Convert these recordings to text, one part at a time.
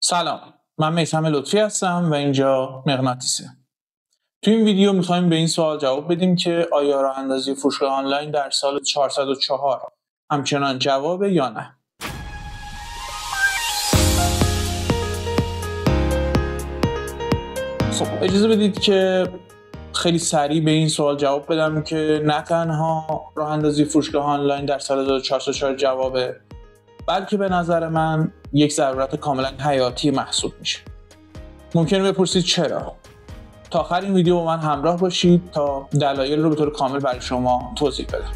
سلام، من میثم لطفی هستم و اینجا مغناطیسه. تو این ویدیو میخوایم به این سوال جواب بدیم که آیا راه اندازی فروشگاه آنلاین در سال 404 همچنان جوابه یا نه؟ خب اجازه بدید که خیلی سریع به این سوال جواب بدم که نه تنها راه اندازی فروشگاه آنلاین در سال 404 جوابه، بلکه به نظر من یک ضرورت کاملا حیاتی محسوب میشه. ممکنه بپرسید چرا؟ تا آخر این ویدیو با من همراه باشید تا دلایل رو به طور کامل برای شما توضیح بدم.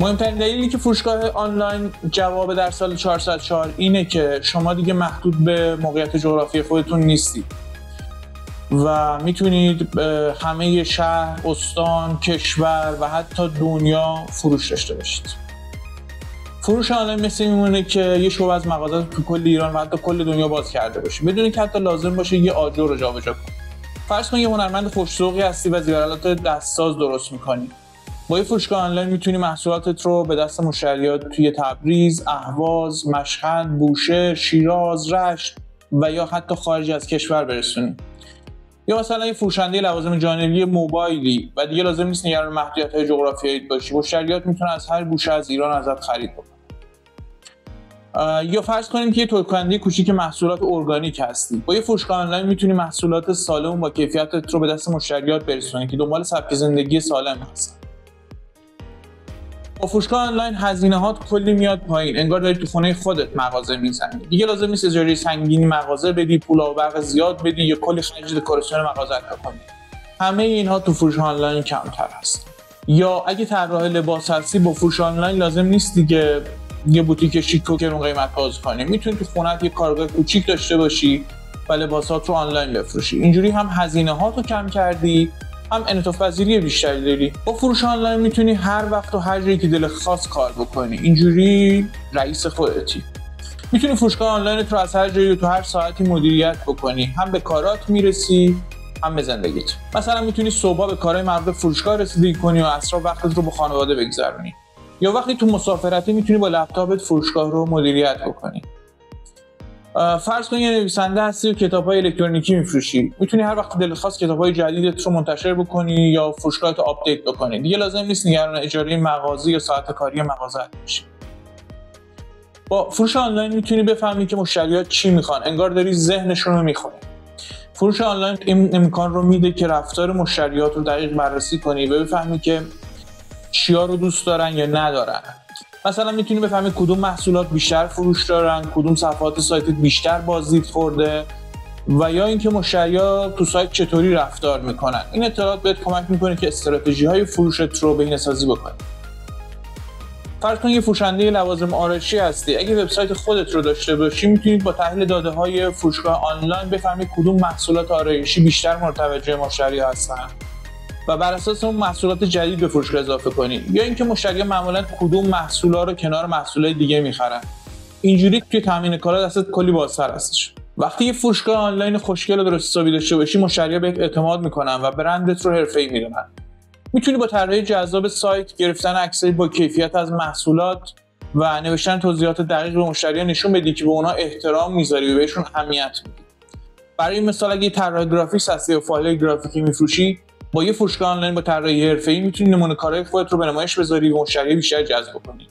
مهمترین دلیلی که فروشگاه آنلاین جواب در سال 404 اینه که شما دیگه محدود به موقعیت جغرافیایی خودتون نیستید و میتونید همه شهر، استان، کشور و حتی دنیا فروش داشته باشید. فروش آنلاین مثل میمونه که یه شعبه از مغازات تو کل ایران و حتی کل دنیا باز کرده باشه بدون که حتی لازم باشه یه آجر رو جابجا کنی. فرض کن یه هنرمند خوش‌ذوقی هستی و زیورالات دستساز درست می‌کنی. با یه فروشگاه آنلاین میتونی محصولاتت رو به دست مشتریات توی تبریز، اهواز، مشهد، بوشهر، شیراز، رشت و یا حتی خارج از کشور برسونی. یا مثلا یه فروشنده لوازم جانبی موبایلی و دیگه لازم نیست نگران محدودیت‌های جغرافیایی باشی. مشتریات میتونن از هر گوشه از ایران ازت خرید بکنن. یا فرض کنیم که یه تولیدکننده کوچیک محصولات ارگانیک هستی. با یه فروشگاه آنلاین میتونی محصولات سالم با کیفیتت رو به دست مشتریات برسونی که دنبال سبک زندگی سالم هستن. با فروشگاه آنلاین هزینه‌هات کلی میاد پایین، انگار داری تو خونه خودت مغازه میزنی. دیگه لازم نیست اجاره سنگینی مغازه بدی، پول و برق زیاد بدی یا کلی خرج دکوراسیون مغازه کنی. همه اینها تو فروش آنلاین کمتر هست. یا اگه طراح لباس هستی، با فروش آنلاین لازم نیست دیگه یه بوتیک شیک و گرون قیمت باز کنی. میتونی تو خونت یه کارگاه کوچیک داشته باشی و لباسات رو آنلاین بفروشی. اینجوری هم هزینه‌هاتو کم کردی، هم انعطاف پذیری بیشتری داری. با فروش آنلاین میتونی هر وقت و هر جایی که دل خواست کار بکنی. اینجوری رئیس خودتی. میتونی فروشگاه آنلاین رو از هر جایی تو هر ساعتی مدیریت بکنی. هم به کارات میرسی، هم به زندگیت. مثلا میتونی صبح به کارهای مربوط به فروشگاه رسیدگی کنی و عصر وقتت رو با خانواده بگذرونی. یا وقتی تو مسافرتی میتونی با لپتاپت فروشگاه رو مدیریت بکنی. فرض کن یه نویسنده هستی و کتاب‌های الکترونیکی می‌فروشی. می‌تونی هر وقت دلت خواست کتاب‌های جدیدت رو منتشر بکنی یا فروشگاهت رو آپدیت بکنی. دیگه لازم نیست نگران اجاره مغازه یا ساعت کاری مغازه باشی. با فروش آنلاین می‌تونی بفهمی که مشتریات چی می‌خوان، انگار داری ذهنشون رو می‌خونی. فروش آنلاین این امکان رو میده که رفتار مشتریات رو دقیق بررسی کنی و بفهمی که چیا رو دوست دارن یا ندارن. مثلا میتونی بفهمی کدوم محصولات بیشتر فروش دارن، کدوم صفحات سایتت بیشتر بازدید خورده و یا اینکه مشتری‌ها تو سایت چطوری رفتار میکنن. این اطلاعات بهت کمک میکنه که استراتژی‌های فروشت رو بهینه‌سازی بکنی. فرض کن یه فروشنده لوازم آرایشی هستی. اگه وبسایت خودت رو داشته باشی، میتونید با تحلیل داده‌های فروشگاه آنلاین بفهمی کدوم محصولات آرایشی بیشتر متوجه مشتری‌ها هستن و بر اساس اون محصولات جدید به فروشگاه اضافه کنی. یا اینکه مشتری‌ها معمولاً کدوم محصولا رو کنار محصولات دیگه می‌خرن. اینجوری توی تامین کالا دستت کلی بازتر هستش. وقتی یه فروشگاه آنلاین خوشگل و درست حسابی داشته باشی، مشتری‌ها بهت اعتماد می‌کنن و برندت رو حرفه‌ای می‌دونن. می‌تونی با طراحی جذاب سایت، گرفتن عکسای با کیفیت از محصولات و نوشتن توضیحات دقیق به مشتری‌ها نشون بدی که به اونها احترام می‌ذاری و بهشون اهمیت میدی. برای مثال اگه طراح گرافیک هستی و فایل گرافیکی می‌فروشی، با یه فروشگاه آنلاین با طراحی حرفه‌ای میتونی نمونه کارهای خودت رو به نمایش بذاری و مشتری بیشتر جذب کنی.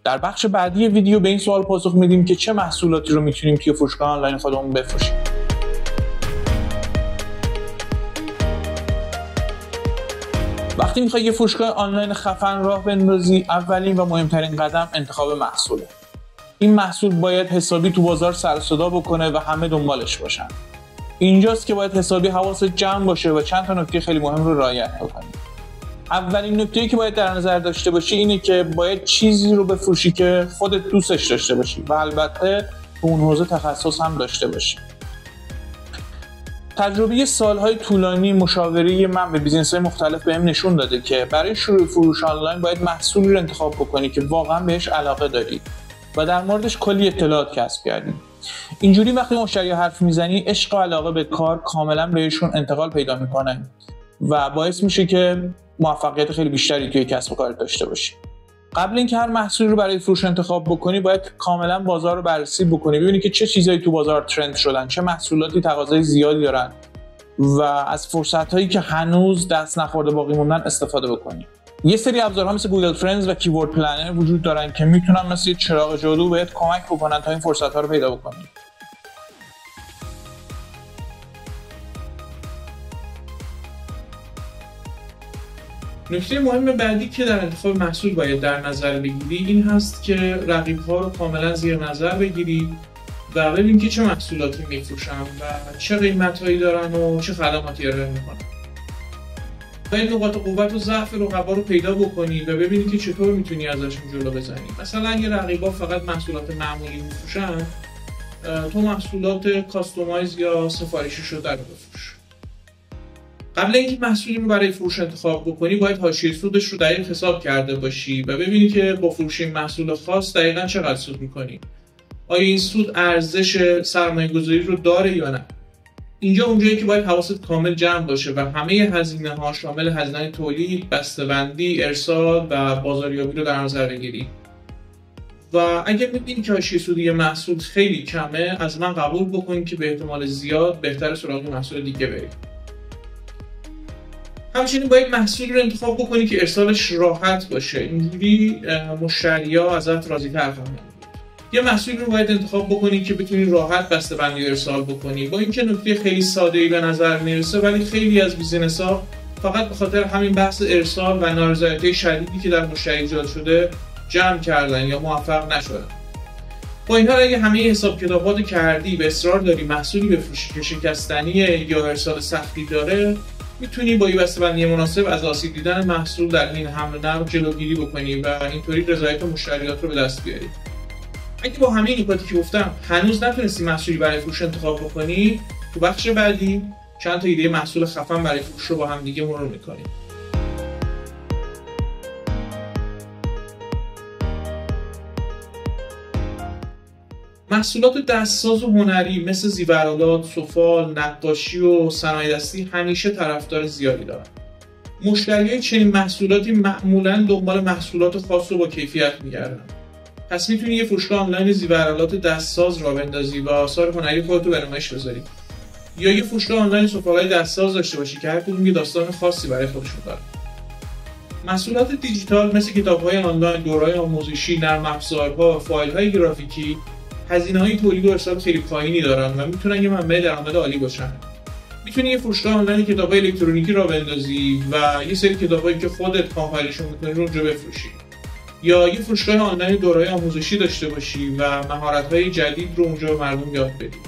در بخش بعدی ویدیو به این سوال پاسخ میدیم که چه محصولاتی رو میتونیم توی فروشگاه آنلاین خودمون بفروشیم. وقتی میخوای یه فروشگاه آنلاین خفن راه بندازی، اولین و مهمترین قدم انتخاب محصوله. این محصول باید حسابی تو بازار سر و صدا بکنه و همه دنبالش باشن. اینجاست که باید حسابی حواست جمع باشه و چند تا نکته خیلی مهم رو رعایت کنی. اولین نکته‌ای که باید در نظر داشته باشی اینه که باید چیزی رو بفروشی که خودت دوستش داشته باشی و البته تو اون حوزه تخصص هم داشته باشی. تجربه سالهای طولانی مشاوره من به بیزنس‌های مختلف بهم نشون داده که برای شروع فروش آنلاین باید محصولی رو انتخاب بکنی که واقعا بهش علاقه داری و در موردش کلی اطلاعات کسب کردی. اینجوری وقتی مشتری حرف میزنی، عشق و علاقه به کار کاملا بهشون انتقال پیدا میکنه و باعث میشه که موفقیت خیلی بیشتری توی کسب و کار داشته باشی. قبل اینکه هر محصولی رو برای فروش انتخاب بکنی باید کاملا بازار رو بررسی بکنی، ببینی که چه چیزایی تو بازار ترند شدن، چه محصولاتی تقاضای زیادی دارن و از فرصت‌هایی که هنوز دست نخورده باقی موندن استفاده بکنی. یه سری ابزارها مثل گوگل ترندز و کیورد پلنر وجود دارن که میتونن مثل چراغ جادو بهت کمک بکنن تا این فرصت‌ها رو پیدا بکنی. نکته مهم بعدی که در انتخاب محصول باید در نظر بگیری این هست که رقیب‌ها رو کاملا زیر نظر بگیری و ببین که چه محصولاتی میفروشن و چه قیمتایی دارن و چه خدماتی ارائه میکنن. باید نقاط قوت و ضعف رقبا رو پیدا بکنی و ببینی که چطور میتونی ازشون جلو بزنی. مثلا اگه رقیبا فقط محصولات معمولی میفروشن، تو محصولات کاستومایز یا سفارشی شده رو بفروش. قبل اینکه محصولی رو برای فروش انتخاب بکنی باید حاشیه سودش رو دقیق حساب کرده باشی و ببینی که با فروش این محصول خاص دقیقاً چقدر سود می‌کنی. آیا این سود ارزش سرمایه‌گذاری رو داره یا نه؟ اینجا اونجایی که باید حواست کامل جمع باشه و همه هزینه‌ها شامل هزینه تولید، بسته‌بندی، ارسال و بازاریابی رو در نظر بگیری. و اگر می‌بینی که حاشیه سود یه محصول خیلی کمه، از من قبول بکن که به احتمال زیاد بهتره سراغ محصول دیگه بری. همچنین باید محصول رو انتخاب بکنی که ارسالش راحت باشه، اینجوری مشتری‌ها ازت راضی‌تر خواهند بود. یه محصول رو باید انتخاب بکنی که بتونی راحت بسته‌بندی ارسال بکنی. با اینکه نکته خیلی ساده‌ای به نظر میرسه، ولی خیلی از بیزینس‌ها فقط به خاطر همین بحث ارسال و نارضایتی شدیدی که در مشتری ایجاد شده جمع کردن یا موفق نشدن. با این حال اگه همه حساب کتابات کردی و اصرار داری محصولی بفروشی که شکستنیه یا ارسال سختی داره، میتونی با یه بسته‌بندی مناسب از آسیب دیدن محصول در این حمل و نقل جلوگیری بکنی و اینطوری رضایت مشتریات رو به دست بیاری. اگه با همه نکاتی که گفتم هنوز نتونستی محصولی برای فروش انتخاب بکنی، تو بخش بعدی چند تا ایده محصول خفن برای فروش رو با هم دیگه مرور می‌کنیم. محصولات دستساز و هنری مثل زیورآلات، سفال، نقاشی و صنایع‌دستی همیشه طرفدار زیادی دارن. مشتریای چنین محصولاتی معمولاً دنبال محصولات خاص و با کیفیت می‌گردن. پس میتونی یه فروشگاه آنلاین زیورآلات دستساز راه بندازی و آثار هنری خودت رو به نمایش بذاری. یا یه فروشگاه آنلاین سفال‌های دستساز داشته باشی که هر کدوم یه داستان خاصی برای خودشون داره. محصولات دیجیتال مثل کتاب‌های آنلاین، دوره‌های آموزشی، نرم افزارها، فایل‌های گرافیکی هزینه‌های تولید و ارسال خیلی پایینی دارن و میتونن یه منبع درآمد عالی باشن. میتونی یه فروشگاه آنلاین کتاب‌های الکترونیکی راه بندازی و یه سری کتابایی که خودت کامپایلشون می‌کنی رو اونجا بفروشی. یا یه فروشگاه آنلاین دوره‌های آموزشی داشته باشی و مهارت‌های جدید رو اونجا به مردم یاد بدی.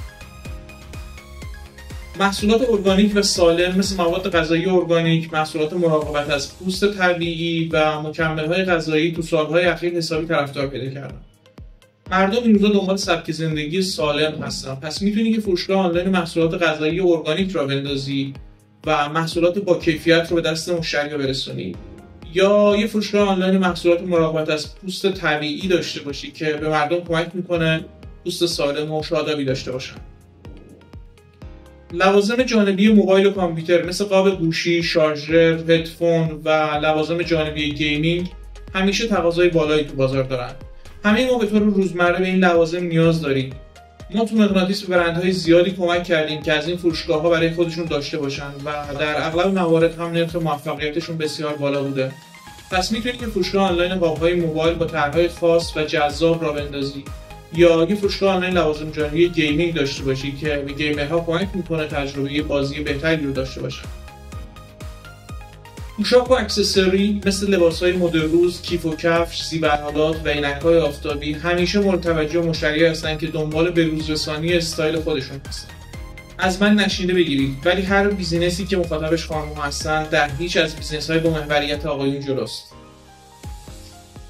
محصولات ارگانیک و سالم مثل مواد غذایی ارگانیک، محصولات مراقبت از پوست طبیعی و مکمل‌های غذایی تو سال‌های اخیر حسابی طرفدار پیدا کردن. مردم این روزا دنبال سبک زندگی سالم هستن، پس میتونی که فروشگاه آنلاین محصولات غذایی ارگانیک را بندازی و محصولات با کیفیت رو به دست مشتری‌ها برسونی. یا یه فروشگاه آنلاین محصولات مراقبت از پوست طبیعی داشته باشی که به مردم کمک میکنه پوست سالم و شادابی داشته باشن. لوازم جانبی موبایل و کامپیوتر مثل قاب گوشی، شارژر، هدفون و لوازم جانبی گیمینگ همیشه تقاضای بالایی تو بازار دارن. همه ما به طور روزمره به این لوازم نیاز داریم. ما تو مغناطیس به برندهای زیادی کمک کردیم که از این فروشگاه‌ها برای خودشون داشته باشن و در اغلب موارد هم نرخ موفقیتشون بسیار بالا بوده. پس میتونی که فروشگاه آنلاین قاب‌های موبایل با طرح‌های خاص و جذاب را بندازی یا یه فروشگاه آنلاین لوازم جانبی گیمینگ داشته باشی که به گیمرها کمک میکنه تجربه بازی بهتری رو داشته باشن. پوشاک و اکسسوری مثل لباس‌های مد روز، کیف و کفش، زیورآلات و عینک‌های آفتابی همیشه مورد توجه مشتری‌ها هستن که دنبال به‌روزرسانی استایل خودشون هستن. از من نشینده بگیرید، ولی هر بیزینسی که مخاطبش خانم‌ها هستن در هیچ از بیزینس‌های با محوریت آقایون جلوست.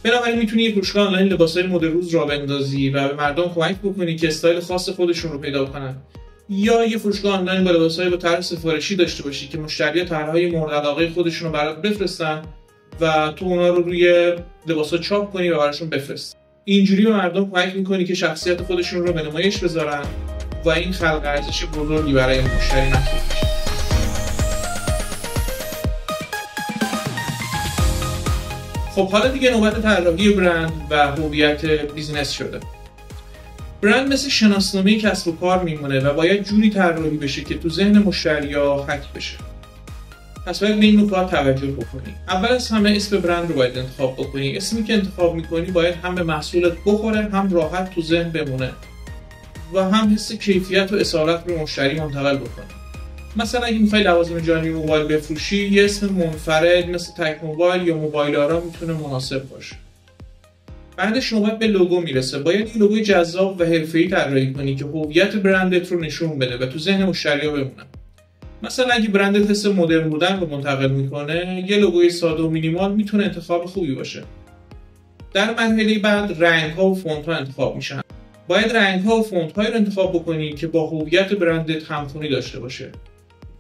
بنابراین میتونی یه فروشگاه آنلاین لباس‌های مد روز را بندازی و به مردم کمک بکنی که استایل خاص خودشون رو پیدا کنن. یا یه فروشگاه آنلاین با لباس‌های با طرح سفارشی داشته باشی که مشتری‌ها طرح‌های مورد علاقه خودشون رو برات بفرستن و تو اونا رو روی لباس‌ها چاپ کنی و براشون بفرستی. اینجوری به مردم کمک می‌کنی که شخصیت خودشون رو به نمایش بذارن و این خلق ارزش بزرگی برای مشتری محسوب میشه. خب حالا دیگه نوبت طراحی برند و هویت بیزینس شده. برند مثل شناسنامه کسب و کار میمونه و باید جوری طراحی بشه که تو ذهن مشتری‌ها حک بشه. پس باید به این نکات توجه بکنی. اول از همه اسم برند رو باید انتخاب بکنی. اسمی که انتخاب میکنی باید هم به محصولت بخوره، هم راحت تو ذهن بمونه و هم حس کیفیت و اصالت رو مشتری منتقل بکنه. مثلا اگه میخوای لوازم جانی موبایل بفروشی، یه اسم منفرد مثل تک موبایل یا موبایل آرا میتونه مناسب باشه. بعدش نوبت به لوگو میرسه. باید این لوگوی جذاب و حرفه‌ای طراحی کنی که هویت برندت رو نشون بده و تو ذهن مشتری‌ها بمونه. مثلا اگه برندت حس مدرن بودن رو منتقل میکنه، یه لوگوی ساده و مینیمال میتونه انتخاب خوبی باشه. در مرحله بعد رنگ‌ها و فونت‌ها انتخاب میشن. باید رنگ‌ها و فونت‌هایی رو انتخاب بکنی که با هویت برندت همخوانی داشته باشه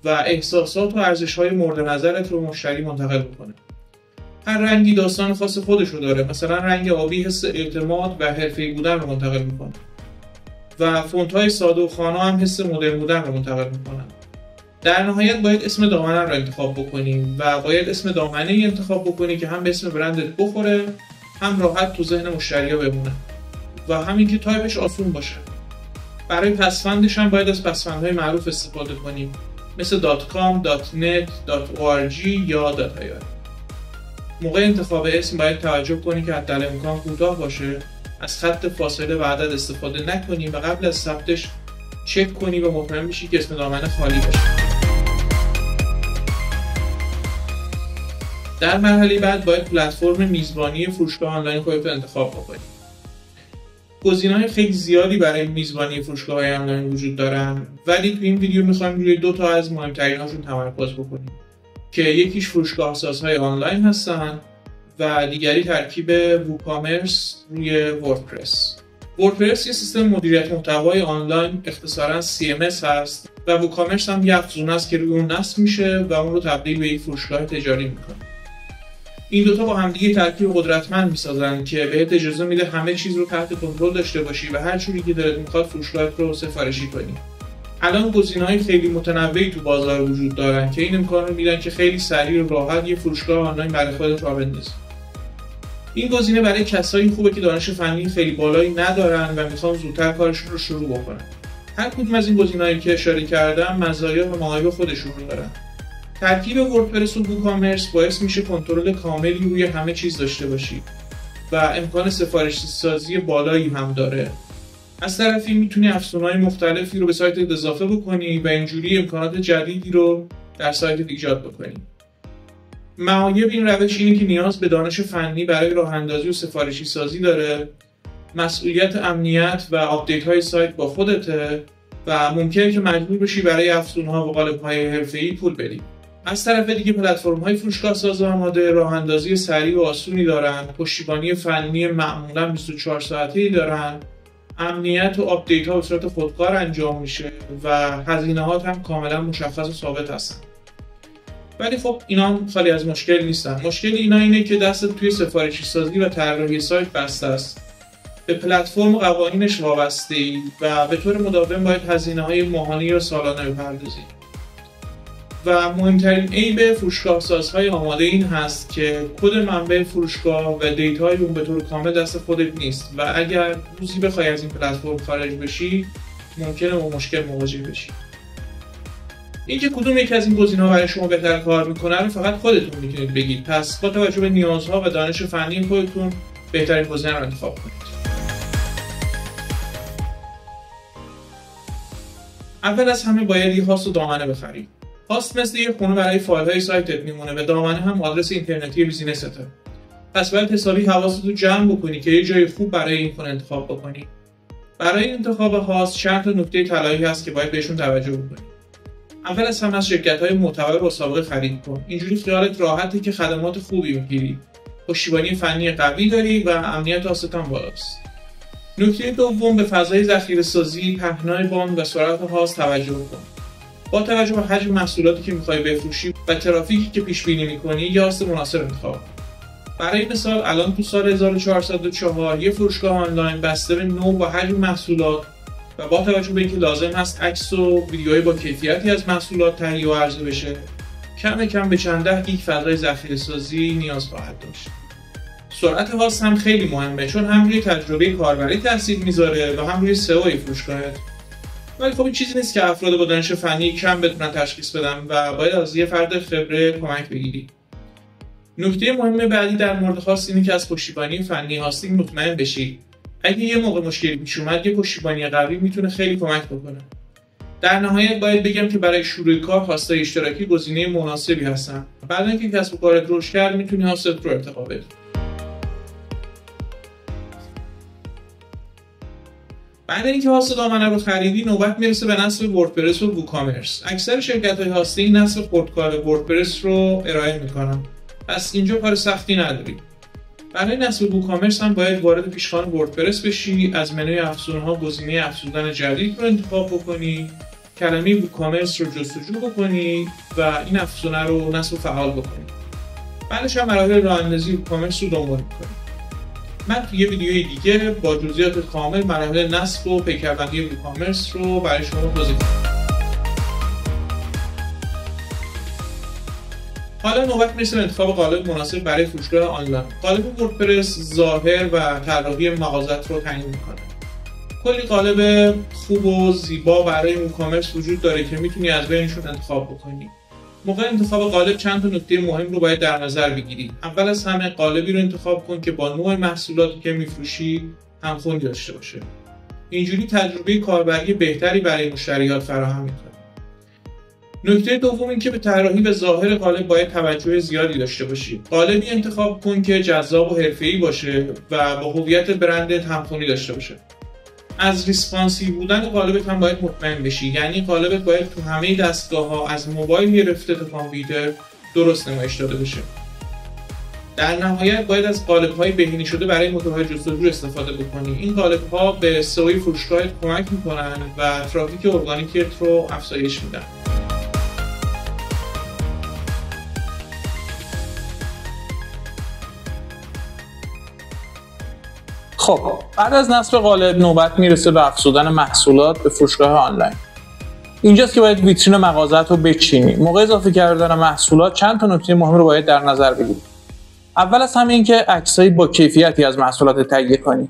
و احساسات و ارزش‌های مورد نظرت رو مشتری منتقل بکنه. هر رنگی داستان خاص خودش رو داره. مثلا رنگ آبی حس اعتماد و حرفه‌ای بودن رو منتقل میکنه و فونت‌های ساده و خوانا هم حس مدرن بودن رو منتقل میکنن. در نهایت باید اسم دامنه رو انتخاب بکنیم و باید اسم دامنه‌ای انتخاب بکنی که هم به اسم برندت بخوره، هم راحت تو ذهن مشتری‌ها بمونه و همین که تایپش آسون باشه. برای پسوندش هم باید از پسوندهای معروف استفاده کنیم مثل .com, .net, .org یا .ir. موقع انتخاب اسم باید توجه کنی که حداقل کوتاه باشه، از خط فاصله و عدد استفاده نکنی و قبل از ثبتش چک کنی و مطمئن بشی که اسم دامنه خالی باشه. در مرحله بعد باید پلتفرم میزبانی فروشگاه آنلاین خودت رو انتخاب بکنی. گزینه‌های خیلی زیادی برای میزبانی فروشگاه‌های آنلاین وجود دارن، ولی تو این ویدیو می‌خوایم روی دو تا از مهم‌ترین‌هاشون تمرکز بکنیم که یکیش فروشگاه سازهای آنلاین هستن و دیگری ترکیب ووکامرس روی وردپرس. وردپرس یه سیستم مدیریت محتوای آنلاین، اختصاراً CMS هست و ووکامرس هم یه افزونه است که روی اون نصب میشه و اون رو تبدیل به یک فروشگاه تجاری میکنه. این دوتا با همدیگه ترکیب قدرتمند میسازن که بهت اجازه میده همه چیز رو تحت کنترل داشته باشی و هر جوری که دلت میخواد فروشگاهت رو سفارشی کنی. الان گزینه‌های خیلی متنوعی تو بازار وجود دارن که این امکان رو میدن که خیلی سریع و راحت یه فروشگاه آنلاین برای خودت راه بندازی. این گزینه برای کسایی خوبه که دانش فنی خیلی بالایی ندارن و میخوان زودتر کارشون رو شروع بکنن. هر کدوم از این گزینه‌هایی که اشاره کردم مزایا و معایب خودشون رو دارن. ترکیب وردپرس و ووکامرس باعث میشه کنترل کاملی روی همه چیز داشته باشی و امکان سفارشی سازی بالایی هم داره. از طرفی میتونی افزونهای مختلفی رو به سایتت اضافه بکنی و اینجوری امکانات جدیدی رو در سایتت ایجاد بکنی. معایب این روش اینه که نیاز به دانش فنی برای راه اندازی و سفارشی سازی داره، مسئولیت امنیت و آپدیت های سایت با خودته و ممکنه که مجبور بشی برای افزونها و قالب‌های حرفه‌ای پول بدی. از طرف دیگه پلتفرم‌های فروشگاه ساز آماده راه اندازی سریع و آسونی دارن، پشتیبانی فنی معمولاً 24 ساعته‌ای دارن، امنیت و آپدیت‌ها به صورت خودکار انجام میشه و هزینه‌هات هم کاملا مشخص و ثابت هستن. ولی خب اینا خالی از مشکل نیستن. مشکل اینا اینه که دستت توی سفارشی سازی و طراحی سایت بسته است. به پلتفرم و قوانینش وابسته‌ای و به طور مداوم باید هزینه‌های ماهانه یا سالانه بپردازی. و مهمترین عیب فروشگاه سازهای آماده این هست که کد منبع فروشگاه و دیتاهای اون به طور کامل دست خودت نیست و اگر روزی بخوای از این پلتفرم خارج بشی ممکنه با مشکل مواجه بشی. اینکه کدوم یک از این گزینه‌ها برای شما بهتر کار میکنه رو فقط خودتون میتونید بگید. پس با توجه به نیازها و دانش فنی خودتون بهترین گزینه رو انتخاب کنید. اول از همه باید یه هاست و دامنه بخرید. هاست مثل یه خونه برای فایل‌های سایتت میمونه و دامنه هم آدرس اینترنتی بیزینسته. پس باید حسابی حواست رو جمع بکنی که یه جای خوب برای این خونه انتخاب بکنی. برای انتخاب هاست چند تا نکته طلایی هست که باید بهشون توجه بکنی. اول از همه از شرکت‌های معتبر با سابقه خرید کن. اینجوری خیالت راحته که خدمات خوبی میگیری، پشتیبانی فنی قوی داری و امنیت هاست هم بالاست. نکته دوم، به فضای ذخیره‌سازی، پهنای باند و سرعت هاست توجه کن. با توجه به حجم محصولاتی که می‌خوای بفروشی و ترافیکی که پیش بینی می‌کنی، یه هاست مناسب انتخاب کن. برای مثال الان تو سال 1404 یه فروشگاه آنلاین بسته به نوع و حجم محصولات و با توجه به اینکه لازم هست عکس و ویدیوهای با کیفیتی از محصولات تهیه و عرضه بشه، کم کم به چند ده گیگ فضای ذخیره‌سازی نیاز خواهد داشت. سرعت هاست هم خیلی مهمه، چون هم روی تجربه کاربری تاثیر میذاره و هم روی سئو فروشگاهت. ولی خب این چیزی نیست که افراد با دانش فنی کم بتونن تشخیص بدن و باید از یه فرد خبره کمک بگیری. نکته مهم بعدی در مورد هاست اینه که از پشتیبانی فنی هاستینگ مطمئن بشی. اگه یه موقع مشکلی پیش اومد، یه پشتیبانی قوی میتونه خیلی کمک بکنه. در نهایت باید بگم که برای شروع کار هاست‌های اشتراکی گزینه مناسبی هستن. بعد اینکه کسب و کارت رشد کرد، میتونی هاست رو ارتقا بدی. بعد اینکه هاست دامنه رو خریدی، نوبت میرسه به نصب وردپرس و ووکامرس. اکثر شرکت‌های هاستینگ نصب خودکار وردپرس رو ارائه میکنن، پس اینجا کار سختی نداری. برای نصب ووکامرس هم باید وارد پیشخوان وردپرس بشی، از منوی افزونها گزینه افزودن جدید رو انتخاب بکنی، کلمه ووکامرس رو جستجو بکنی و این افزونه رو نصب فعال بکنی. بعدش هم مراحل راه‌اندازی ووکامرس رو دنبال می‌کنی. من توی یه ویدیوی دیگه با جزئیات کامل مراحل نصب و پیکربندی ووکامرس رو برای شما توضیح میدم. حالا نوبت میرسه به انتخاب قالب مناسب برای فروشگاه آنلاین. قالب وردپرس ظاهر و طراحی مغازت رو تعیین میکنه. کلی قالب خوب و زیبا برای ووکامرس وجود داره که میتونی از بینشون انتخاب بکنی. موقع انتخاب قالب چند تا نکته مهم رو باید در نظر بگیری. اول از همه قالبی رو انتخاب کن که با نوع محصولاتی که میفروشی همخوانی داشته باشه. اینجوری تجربه کاربری بهتری برای مشتریات فراهم میکنه. نکته دوم این که به طراحی و ظاهر قالب باید توجه زیادی داشته باشی. قالبی انتخاب کن که جذاب و حرفه‌ای باشه و با هویت برندت همخوانی داشته باشه. از ریسپانسیو بودن قالبت هم باید مطمئن بشی، یعنی قالبت باید تو همه دستگاه‌ها از موبایل گرفته تا کامپیوتر درست نمایش داده بشه. در نهایت باید از قالب‌های بهینه شده برای موتورهای جستجو استفاده بکنی. این قالب‌ها به سئو فروشگاهت کمک می‌کنن و ترافیک ارگانیکت رو افزایش میدن. خب بعد از نصب قالب نوبت میرسه به افزودن محصولات به فروشگاه آنلاین. اینجاست که باید ویترین مغازت رو بچینی. موقع اضافه کردن محصولات چند تا نکته مهم رو باید در نظر بگیری. اول از همه این که عکسای با کیفیتی از محصولات تهیه کنی.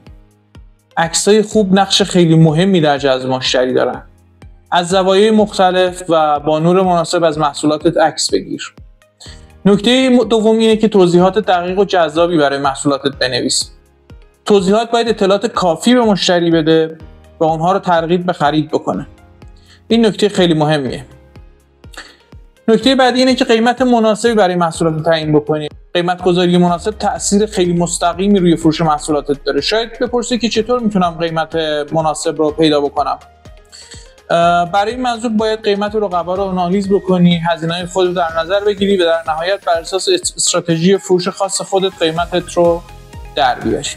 عکسای خوب نقش خیلی مهمی در جذب مشتری دارن. از زوایای مختلف و با نور مناسب از محصولاتت عکس بگیر. نکته دوم اینه که توضیحات دقیق و جذابی برای محصولاتت بنویس. توضیحات باید اطلاعات کافی به مشتری بده و اونها رو ترغیب به خرید بکنه. این نکته خیلی مهمیه. نکته بعدی اینه که قیمت مناسبی برای محصولات تعیین بکنی. قیمت گذاری مناسب تأثیر خیلی مستقیمی روی فروش محصولاتت داره. شاید بپرسی که چطور میتونم قیمت مناسب رو پیدا بکنم. برای این منظور باید قیمت رقبا رو آنالیز بکنی، هزینه‌های خودت در نظر بگیری و در نهایت بر اساس استراتژی فروش خاص خودت قیمتت رو در بیاری.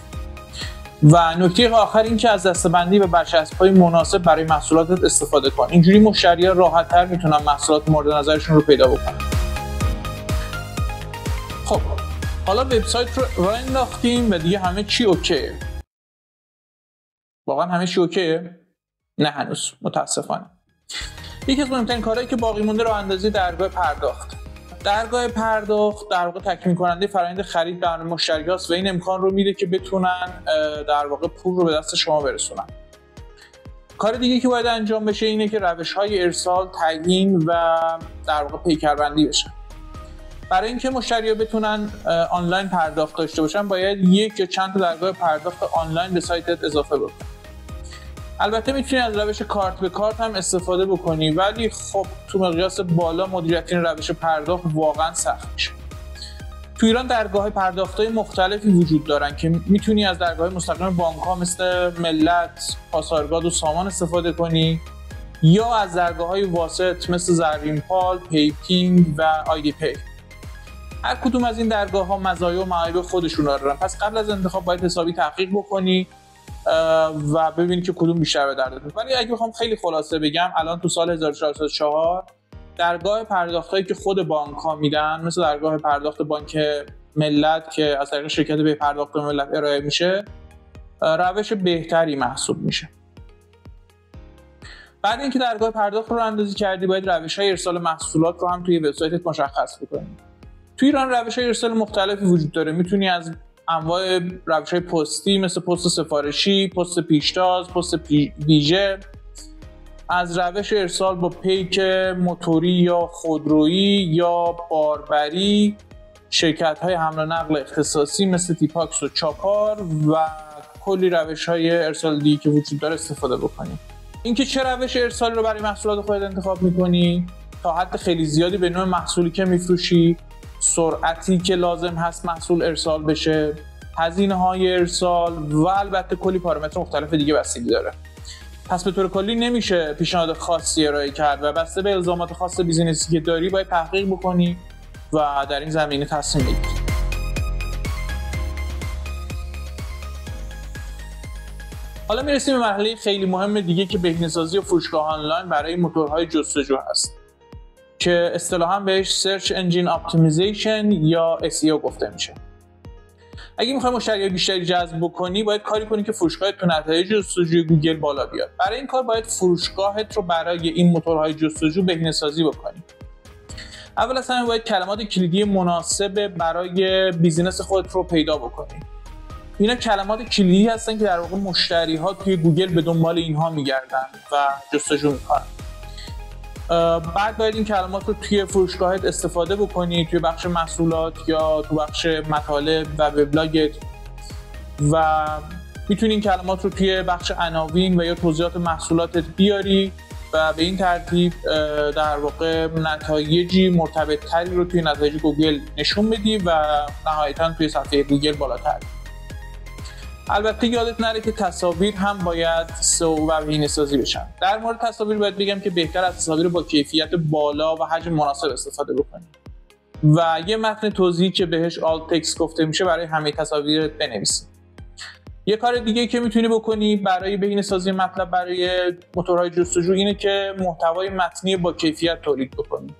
و نکته آخر این که از دسته‌بندی و برچسب‌های مناسب برای محصولاتت استفاده کن. اینجوری مشتری‌ها راحت‌تر میتونن محصولات مورد نظرشون رو پیدا بکنن. خب حالا وبسایت رو راه انداختیم و دیگه همه چی اوکیه. واقعا همه چی اوکیه؟ نه هنوز، متاسفانه. یکی از مهمترین کارهایی که باقی مونده راه اندازی درگاه پرداخت. درگاه پرداخت در واقع تکمیل کننده فرآیند خرید برای مشتریاست و این امکان رو میده که بتونن در واقع پول رو به دست شما برسونن. کار دیگه که باید انجام بشه اینه که روش‌های ارسال، تعیین و در واقع پیکربندی بشه. برای اینکه مشتری‌ها بتونن آنلاین پرداخت داشته باشن باید یک یا چند تا درگاه پرداخت آنلاین به سایتت اضافه بکنی. البته میتونی از روش کارت به کارت هم استفاده بکنی، ولی خب تو مقیاس بالا مدیریت این روش پرداخت واقعا سخت میشه. تو ایران درگاه پرداخت‌های مختلفی وجود دارن که میتونی از درگاه مستقیم بانک‌ها مثل ملت، پاسارگاد و سامان استفاده کنی یا از درگاه‌های واسط مثل زرین‌پال، پیپینگ و آیدی پی. هر کدوم از این درگاه‌ها مزایا و معایب خودشون دارن، پس قبل از انتخاب باید حسابی تحقیق بکنی و ببینی که کدوم بیشتر به دردت می‌خوره. ولی اگه بخوام خیلی خلاصه بگم، الان تو سال 1404 درگاه پرداختایی که خود بانک‌ها میدن مثل درگاه پرداخت بانک ملت که از طریق شرکت به پرداخت ملت ارائه میشه روش بهتری محسوب میشه. بعد اینکه درگاه پرداخت رو اندازی کردی باید روش‌های ارسال محصولات رو هم توی وبسایتت مشخص بکنی. تو ایران روش‌های ارسال مختلفی وجود داره. میتونی از انواع روش‌های پستی مثل پست سفارشی، پست پیشتاز، پست ویژه، از روش ارسال با پیک موتوری یا خودرویی یا باربری، شرکت‌های حمل و نقل اختصاصی مثل تیپاکس و چاپار و کلی روش‌های ارسال دیگه که وجود داره استفاده بکنید. اینکه چه روش ارسالی رو برای محصولات خودت انتخاب می‌کنی، تا حد خیلی زیادی به نوع محصولی که می‌فروشی، سرعتی که لازم هست محصول ارسال بشه، هزینه‌های ارسال و البته کلی پارامتر مختلف دیگه بستگی داره. پس به طور کلی نمیشه پیشنهاد خاصی ارائه کرد و بسته به الزامات خاص بیزینسی که داری باید تحقیق بکنی و در این زمینه تصمیم بگیری. حالا میرسیم به مرحله خیلی مهم دیگه که بهینه‌سازی فروشگاه آنلاین برای موتورهای جستجو هست که اصطلاحاً بهش Search Engine Optimization یا SEO گفته میشه. اگه میخوای مشتریای بیشتری جذب بکنی باید کاری کنی که فروشگاهت تو نتایج جستجوی گوگل بالا بیاد. برای این کار باید فروشگاهت رو برای این موتورهای جستجو بهینه‌سازی بکنی. اول از همه باید کلمات کلیدی مناسب برای بیزینس خودت رو پیدا بکنی. اینا کلمات کلیدی هستن که در واقع مشتری‌ها توی گوگل به دنبال اینها میگردن و جستجو میکنن. بعد باید این کلمات رو توی فروشگاهت استفاده بکنی، توی بخش محصولات یا تو بخش مطالب و وبلاگت، و میتونی این کلمات رو توی بخش عناوین و یا توضیحات محصولاتت بیاری و به این ترتیب در واقع نتایجی مرتبط تری رو توی نتایج گوگل نشون بدی و نهایتاً توی صفحه گوگل بالاتر. البته یادت نره که تصاویر هم باید سئو و بهینه‌سازی بشن. در مورد تصاویر باید بگم که بهتر از تصاویر با کیفیت بالا و حجم مناسب استفاده بکنی و یه متن توضیحی که بهش alt text گفته میشه برای همه تصاویرت بنویسی. یه کار دیگه که میتونی بکنی برای بهینه‌سازی مطلب برای موتورهای جستجو اینه که محتوای متنی با کیفیت تولید بکنی.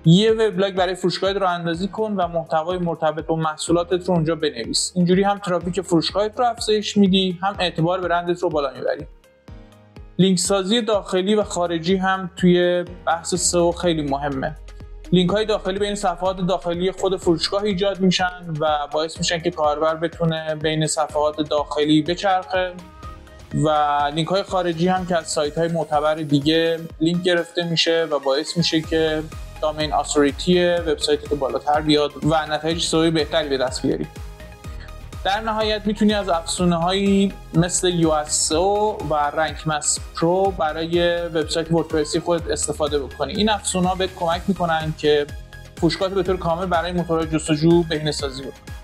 یه وبلاگ برای فروشگاهت راه اندازی کن و محتوای مرتبط با محصولاتت رو اونجا بنویس. اینجوری هم ترافیک فروشگاهت رو افزایش میدی، هم اعتبار برندت رو بالا میبری. لینک سازی داخلی و خارجی هم توی بحث سئو خیلی مهمه. لینک های داخلی بین صفحات داخلی خود فروشگاه ایجاد میشن و باعث میشن که کاربر بتونه بین صفحات داخلی بچرخه، و لینک های خارجی هم که از سایت های معتبر دیگه لینک گرفته میشه و باعث میشه که دامین اتوریتی وبسایتت بالاتر بیاد و نتایج سئو بهتری به دست بیاری. در نهایت میتونی از افزونه‌هایی مثل USSEO و رنک مس پرو برای وبسایت وردپرسی خودت استفاده بکنی. این افزونه‌ها بهت کمک میکنن که فروشگاهت به طور کامل برای موتورهای جستجو بهینه‌سازی بکنی.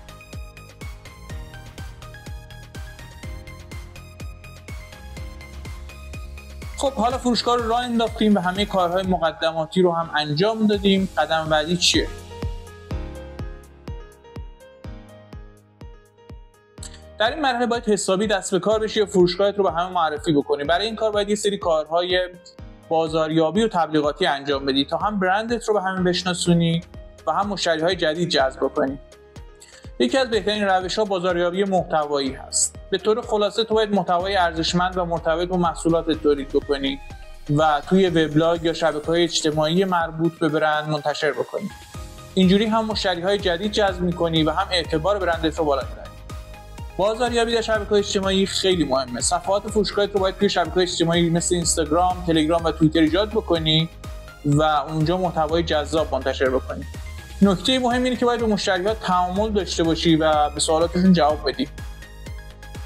خب حالا فروشگاه رو راه انداختیم و همه کارهای مقدماتی رو هم انجام دادیم. قدم بعدی چیه؟ در این مرحله باید حسابی دست به کار بشی و فروشگاهت رو به همه معرفی بکنی. برای این کار باید یه سری کارهای بازاریابی و تبلیغاتی انجام بدی تا هم برندت رو به همه بشناسونی و هم مشتریهای جدید جذب کنی. یکی از بهترین روش‌ها بازاریابی محتوایی هست. به طور خلاصه تو باید محتوای ارزشمند و مرتبط با محصولاتت تولید بکنی و توی وبلاگ یا شبکه‌های اجتماعی مربوط به برند منتشر بکنی. اینجوری هم مشتریهای جدید جذب می‌کنی و هم اعتبار برندت رو بالا می‌بری. بازاریابی در شبکه‌های اجتماعی خیلی مهمه. صفحات فروشگاهت رو باید توی شبکه‌های اجتماعی مثل اینستاگرام، تلگرام و توییتر ایجاد بکنی و اونجا محتوای جذاب منتشر بکنی. نکته مهم اینه که باید با مشتریات تعامل داشته باشی و به سوالاتشون جواب بدی.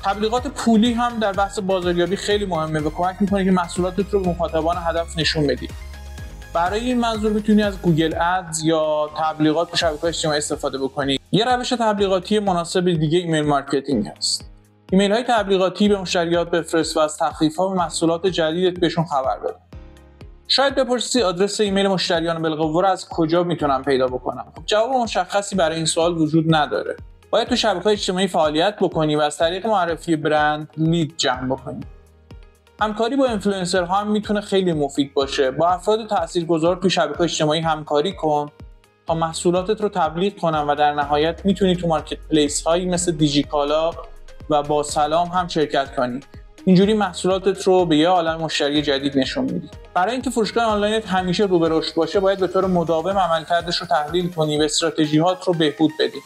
تبلیغات پولی هم در بحث بازاریابی خیلی مهمه و کمک می‌کنه که محصولاتت رو به مخاطبان هدف نشون بدی. برای این منظور میتونی از گوگل ادز یا تبلیغات تو شبکه‌های اجتماعی استفاده بکنی. یه روش تبلیغاتی مناسب دیگه ایمیل مارکتینگ هست. ایمیل‌های تبلیغاتی به مشتریات بفرست و از تخفیف‌ها و محصولات جدیدت بهشون خبر بده. شاید بپرسی آدرس ایمیل مشتریان بالقوه رو از کجا میتونم پیدا بکنم؟ خب جواب مشخصی برای این سوال وجود نداره. باید تو شبکه‌های اجتماعی فعالیت بکنی و از طریق معرفی برند لید جمع بکنی. همکاری با اینفلوئنسرها هم میتونه خیلی مفید باشه. با افراد تاثیرگذار تو شبکه‌های اجتماعی همکاری کن تا محصولاتت رو تبلیغ کنن و در نهایت میتونی تو مارکت پلیس هایی مثل دیجیکالا و با سلام هم شرکت کنی. اینجوری محصولاتت رو به یه عالم مشتری جدید نشون میدی. برای اینکه فروشگاه آنلاینت همیشه رو به رشد باشه باید به طور مداوم عملکردش رو تحلیل کنی و استراتژی‌هات رو بهبود بدی.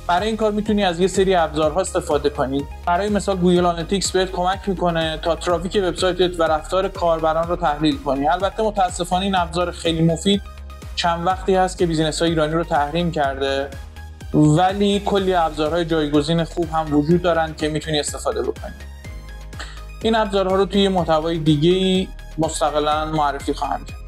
برای این کار میتونی از یه سری ابزارها استفاده کنی. برای مثال گوگل آنالیتیکس بهت کمک میکنه تا ترافیک وبسایتت و رفتار کاربران رو تحلیل کنی. البته متاسفانه این ابزار خیلی مفید چند وقتی هست که بیزینس‌های ایرانی رو تحریم کرده، ولی کلی ابزارهای جایگزین خوب هم وجود دارن که میتونی استفاده بکنی. این ابزارها رو توی محتوای دیگه‌ای مستقلاً معرفی خواهم کرد.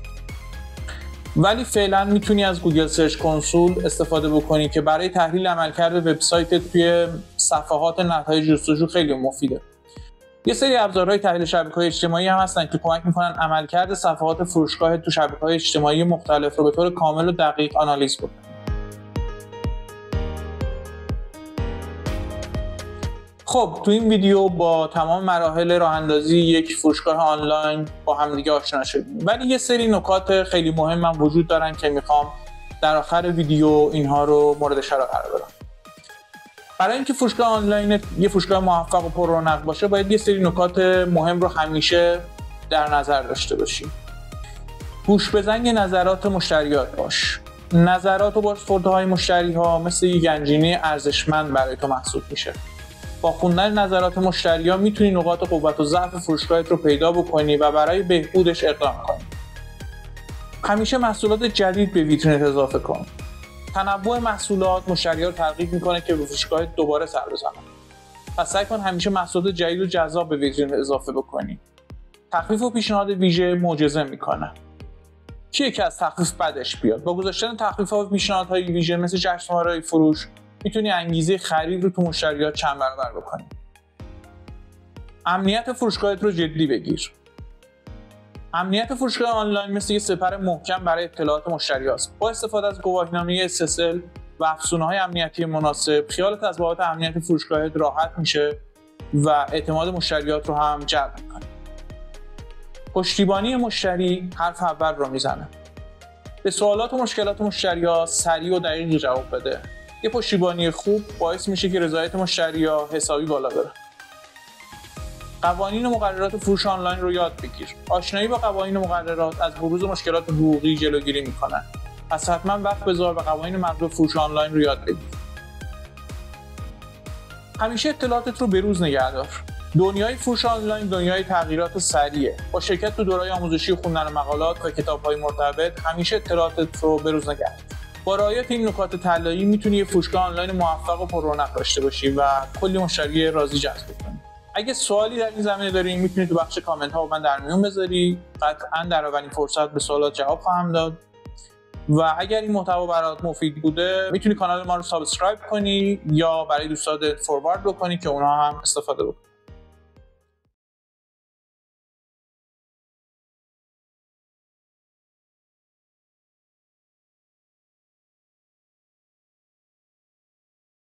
ولی فعلا میتونی از گوگل سرچ کنسول استفاده بکنی که برای تحلیل عملکرد وبسایت توی صفحات نتایج جستجو خیلی مفیده. یه سری ابزارهای تحلیل شبکه‌های اجتماعی هم هستن که کمک میکنن عملکرد صفحات فروشگاه تو شبکه‌های اجتماعی مختلف رو به طور کامل و دقیق آنالیز کنی. خب تو این ویدیو با تمام مراحل راه اندازی یک فروشگاه آنلاین با همدیگه آشنا شدیم، ولی یه سری نکات خیلی مهم هم وجود دارن که میخوام در آخر ویدیو اینها رو مورد اشاره قرار بدم. برای اینکه فروشگاه آنلاین یه فروشگاه موفق و پر رونق باشه باید یه سری نکات مهم رو همیشه در نظر داشته باشیم. گوش به زنگ نظرات مشتریات باش. نظرات و بازخوردهای مشتری‌ها مثل یک گنجینه ارزشمند برای تو محسوب میشه. با خوندن نظرات مشتری‌ها میتونی نقاط قوت و ضعف فروشگاهت رو پیدا بکنی و برای بهبودش اقدام کنی. همیشه محصولات جدید به ویترینت اضافه کن. تنوع محصولات مشتری‌ها رو ترغیب میکنه که به فروشگاهت دوباره سر بزنن. پس سعی کن همیشه محصولات جدید و جذاب به ویترینت اضافه بکنی. تخفیف و پیشنهاد ویژه معجزه میکنه. کیه که از تخفیف بدش بیاد؟ با گذاشتن تخفیف‌ها و پیشنهادهای ویژه مثل جشنواره‌های فروش میتونی انگیزه خرید رو تو مشتریات چند برابر بکنی. امنیت فروشگاهت رو جدی بگیر. امنیت فروشگاه آنلاین مثل یه سپر محکم برای اطلاعات مشتریاست. با استفاده از گواهینامه SSL و افزونه‌های امنیتی مناسب، خیالت از بابت امنیت فروشگاهت راحت میشه و اعتماد مشتریات رو هم جلب میکنه. پشتیبانی مشتری حرف اول رو میزنه. به سوالات و مشکلات مشتری‌ها سریع و دقیق جواب بده. یه پشتیبانی خوب باعث میشه که رضایت مشتری‌ها حسابی بالا بره. قوانین و مقررات فروش آنلاین رو یاد بگیر. آشنایی با قوانین و مقررات از بروز مشکلات حقوقی جلوگیری میکنه. پس حتما وقت بذار و قوانین مربوط به فروش آنلاین رو یاد بگیر. همیشه اطلاعاتت رو بروز نگه دار. دنیای فروش آنلاین دنیای تغییرات سریعه. با شرکت تو دوره‌های آموزشی و خوندن مقالات و کتاب‌های مرتبط همیشه اطلاعاتت رو بروز نگه دار. با رعایت این نکات طلایی میتونی یه فروشگاه آنلاین موفق و پر رونق داشته باشی و کلی مشتری راضی جذب کنی. اگه سوالی در این زمینه داری میتونی تو بخش کامنت ها با من در میون بذاری. قطعاً در اولین فرصت به سوالات جواب خواهم داد. و اگر این محتوا برات مفید بوده میتونی کانال ما رو سابسکرایب کنی یا برای دوستات فوروارد بکنی که اونها هم استفاده بکنن.